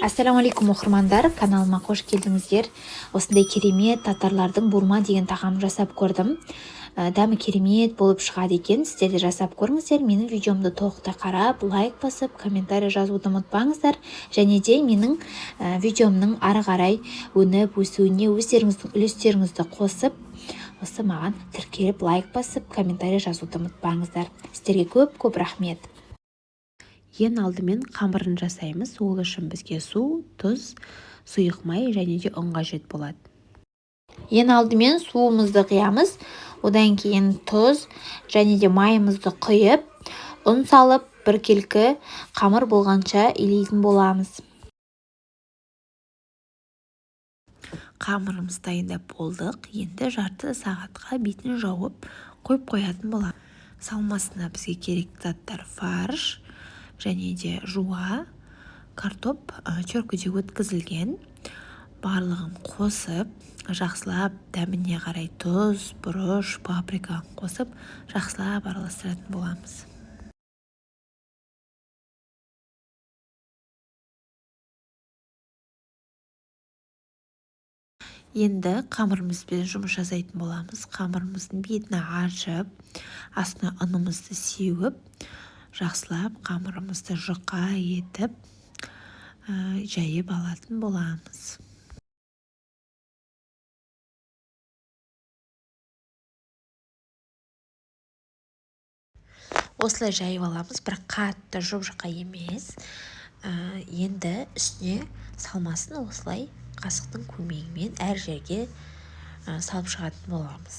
Ассалаумағалейкум оқырмандар, каналыма қош келдіңіздер. Осындай керемет татарлардың бурма деген тағамын жасап көрдім. Дәмі керемет болып шығады екен. Сіздер де жасап көріңіздер. Менің видеомды толықтай қарап, лайк басып, комментарий жазуды ұмытпаңыздар. Және де менің видеомның ары қарай өніп өсуіне өздеріңіздің үлестеріңізді қосып, осы маған тіркеліп лайк басып, комментарий жазуды ұмытпаңыздар. Сіздерге көп рахмет. Ең алдымен қамырын жасаймыз. Ол үшін бізге су, тұз, сұйық май және де ұн қажет болады. Ең алдымен суымызды құямыз. Одан кейін тұз және де майымызды құйып, ұн салып, біркелкі қамыр болғанша илейтін боламыз. Қамырымыз дайындап болдық. Енді жарты сағатқа бетін жауып қойып қоятын боламыз. Салмасына бізге керекті заттар фарш және де жуа, картоп чөркіде өткізілген. Барлығын қосып, жақсылап дәміне қарай тұз, бұрыш, паприка қосып, жақсылап араластыратын боламыз. Енді қамырымызбен жұмыс жасайтын боламыз. Қамырымыздың бетін ашып, астына ұнымызды сеуіп, жақсылап қамырымызды жұқа етіп, жайып алатын боламыз. Осылай жайып аламыз, бірақ қатты жұп-жұқа емес. Енді үстіне салмасын осылай қасықтың көмегімен әр жерге салып шығатын боламыз.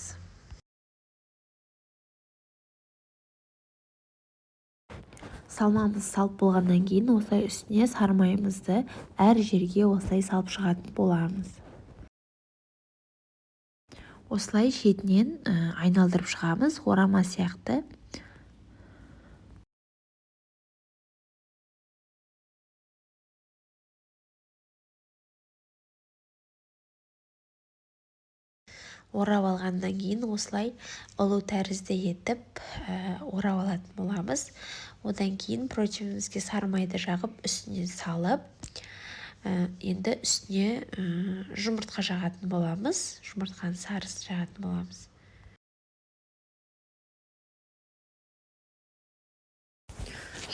Салмамыз салып болғаннан кейін осылай үстіне сары майымызды әр жерге осылай салып шығатын боламыз. Осылай шетінен айналдырып шығамыз, орама сияқты. Орап алғаннан кейін осылай ұлу тәрізді етіп орап алатын боламыз. Одан кейін противнімізге сары майды жағып, үстіне салып, енді үстіне жұмыртқа жағатын боламыз. Жұмыртқаның сарысын жағатын боламыз.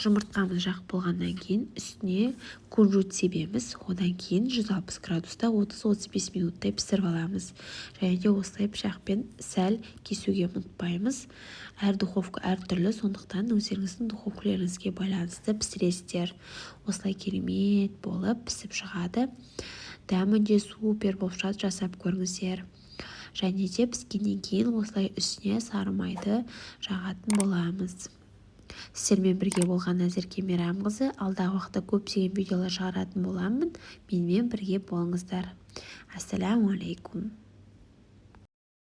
Жұмыртқамыз жағып болғаннан кейін үстіне кунжут себеміз. Одан кейін 160 градуста 30-35 минуттай пісіріп аламыз. Және де осылай пышақпен сәл кесуге ұмытпаймыз. Әр духовка әртүрлі, сондықтан өздеріңіздің духовкаларыңызға байланысты пісіресіздер. Осылай керемет болып пісіп шығады. Дәмі де супер болып шығады, жасап көріңіздер. Және де піскеннен кейін осылай үстіне сары майды жағатын боламыз. Сіздермен бірге болған Назерке Мейрамқызы. Алдағы уақытта көптеген видеолар шығаратын боламын. Менімен бірге болыңыздар. Ассалаумағалейкум.